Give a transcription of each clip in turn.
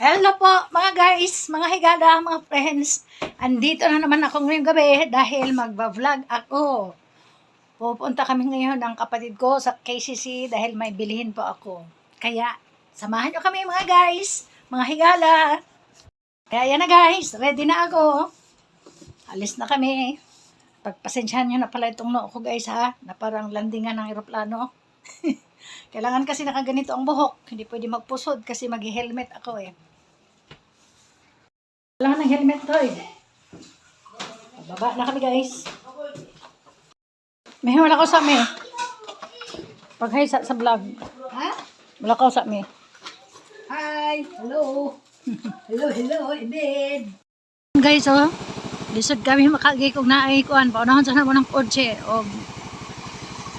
Hello po mga guys, mga higala, mga friends. Andito na naman ako ngayong gabi dahil magba-vlog ako. Pupunta kami ngayon ng kapatid ko sa KCC dahil may bilihin po ako. Kaya samahan nyo kami mga guys, mga higala. Kaya yan na guys, ready na ako. Alis na kami. Pagpasensyahan nyo na pala itong noo ko guys ha, na parang landingan ng eroplano. Kailangan kasi nakaganito ang buhok. Hindi pwede magpusod kasi mag-helmet ako eh. Wala ng helmet to eh. Baba na kami guys. May wala ko sa me. Pag-hi sa vlog. Ha? Wala ko sa me. Hi! Hello! hello, Ibid! Guys oh, lisod kami makagay kong naikuan. Paunahon sa naman ng kotse. O,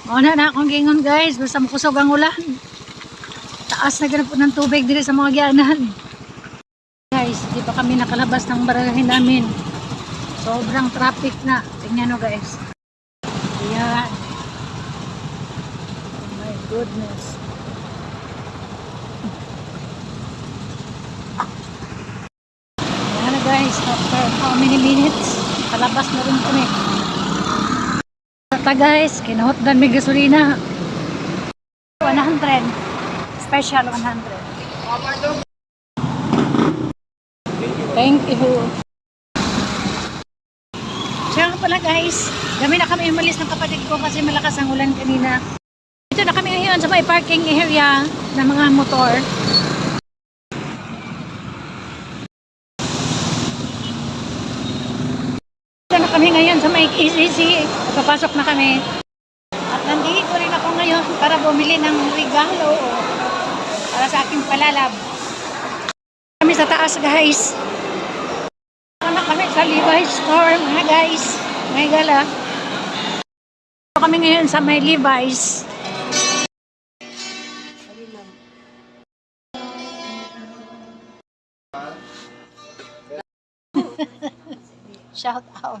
mauna na akong gingon guys. Basta makusog ang ulan. Taas na ganap po ng tubig dito sa mga gyanan. Guys, di pa kami nakalabas ng barangay namin. Sobrang traffic na. Tingnan nyo guys. Ayan. Oh my goodness. Ayan na guys. After how many minutes, kalabas na rin kami. Ata guys, kinahotdan may gasolina. 100. Special 100. Thank you. Siya nga pala guys, kami na kami umalis ng kapatid ko kasi malakas ang ulan kanina. Dito na kami ngayon sa may parking area ng mga motor. Dito na kami ngayon sa may KCC. Papasok na kami. At nandito rin ako ngayon para bumili ng regalo para sa aking palalab. Kami sa taas guys. Kami sa Levi's store mga guys, may gala. Kami ngayon sa may Levi's. Shout out.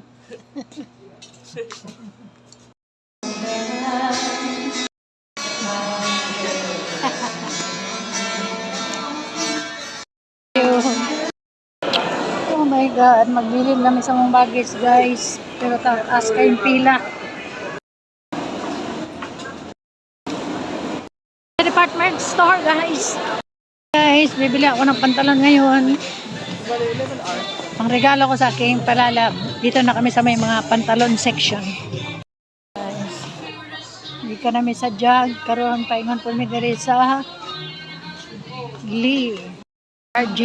Oh my God, magbilin namin sa mga baggage guys. Pero taas kayong pila. Department store guys. Guys, bibili ako ng pantalon ngayon. Ang regalo ko sa aking palalab. Dito na kami sa may mga pantalon section. Guys, hindi ka namin sa jag. Karoon paingon po mi diri sa Lee RJ.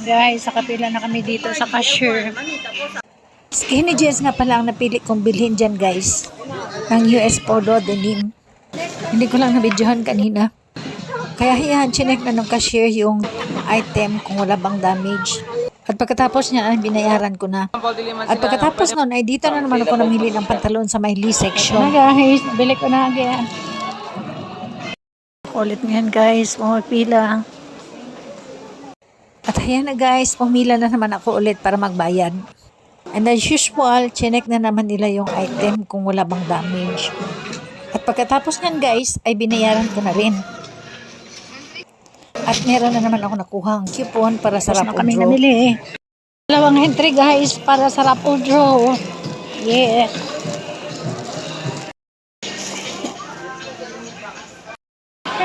Guys, sa kapila na kami dito sa cashier. Skinny jeans nga pala ang napili kong bilhin dyan guys. Ng US Polo Denim. Hindi ko lang nabidyohan kanina. Kaya yan, chinek na ng cashier yung item kung wala bang damage. At pagkatapos niya, binayaran ko na. At pagkatapos nun, ay dito na naman ako namili ng pantalon sa may Lee section. Na guys, nabili ko na again. Ulit ngayon guys, pumapila. At ayan na guys, pumila na naman ako ulit para magbayad. And as usual, chinek na naman nila yung item kung wala bang damage. At pagkatapos nyan guys, ay binayaran ko na rin. At meron na naman ako nakuhang coupon para sa Rapo Draw. Namili. Dalawang entry guys para sa Rapo Draw. Yeah.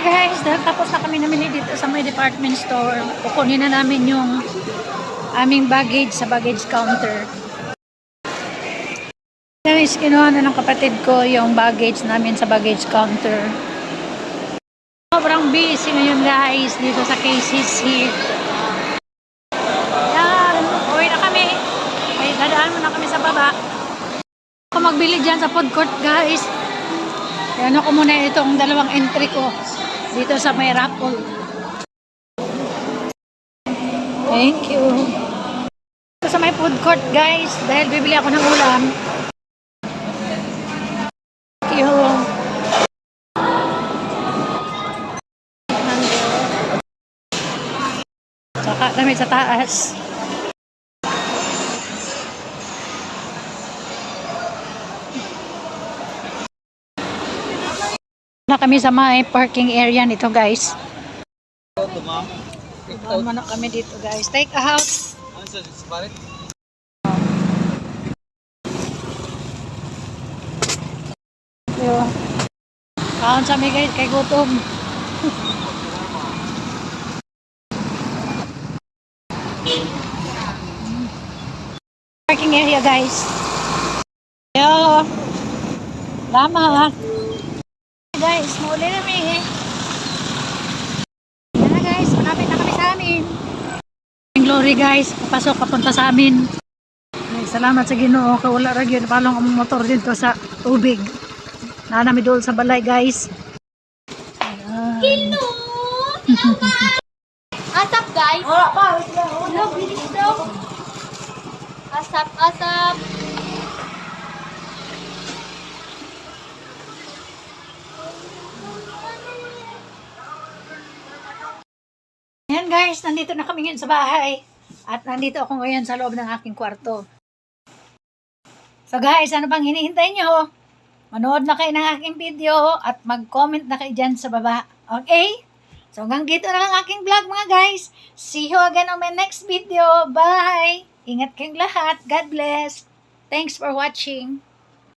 Guys, dahil tapos na kami namili dito sa may department store, kukunin na namin yung aming baggage sa baggage counter. Guys, kinuha na ng kapatid ko yung baggage namin sa baggage counter. Sobrang busy ngayon guys dito sa KCC. Yan, uwi na kami. Ay, dadaan muna kami sa baba. Ako magbili dyan sa food court guys. Yan ako muna itong dalawang entry ko dito sa may raffle. Thank you. Dito sa may food court guys dahil bibili ako ng ulam. Thank you. Saka kami sa taas. na kami sa may parking area nito guys. Doon na kami dito guys. Take a house. Yo. Kaon sa mi guys kay gutom. Parking area guys. Yo. Lama. Guys, mauli na mi. Yan na guys, malapit na kami sa amin. Glory guys, papasok papunta sa amin. Ay, salamat sa Ginoo kay wala ra gyud palong ang motor dito sa tubig. Nanami doon sa balay guys. Hello! Hello guys! Asap guys! Wala pa, wait lang. Hello, bilis daw! Asap, asap! Ayan guys, nandito na kami ngayon sa bahay. At nandito ako ngayon sa loob ng aking kwarto. So guys, ano pang hinihintay nyo? Manood na kayo ng aking video at mag-comment na kayo dyan sa baba. Okay? So hanggang dito na lang aking vlog mga guys. See you again on my next video. Bye! Ingat kayong lahat. God bless. Thanks for watching.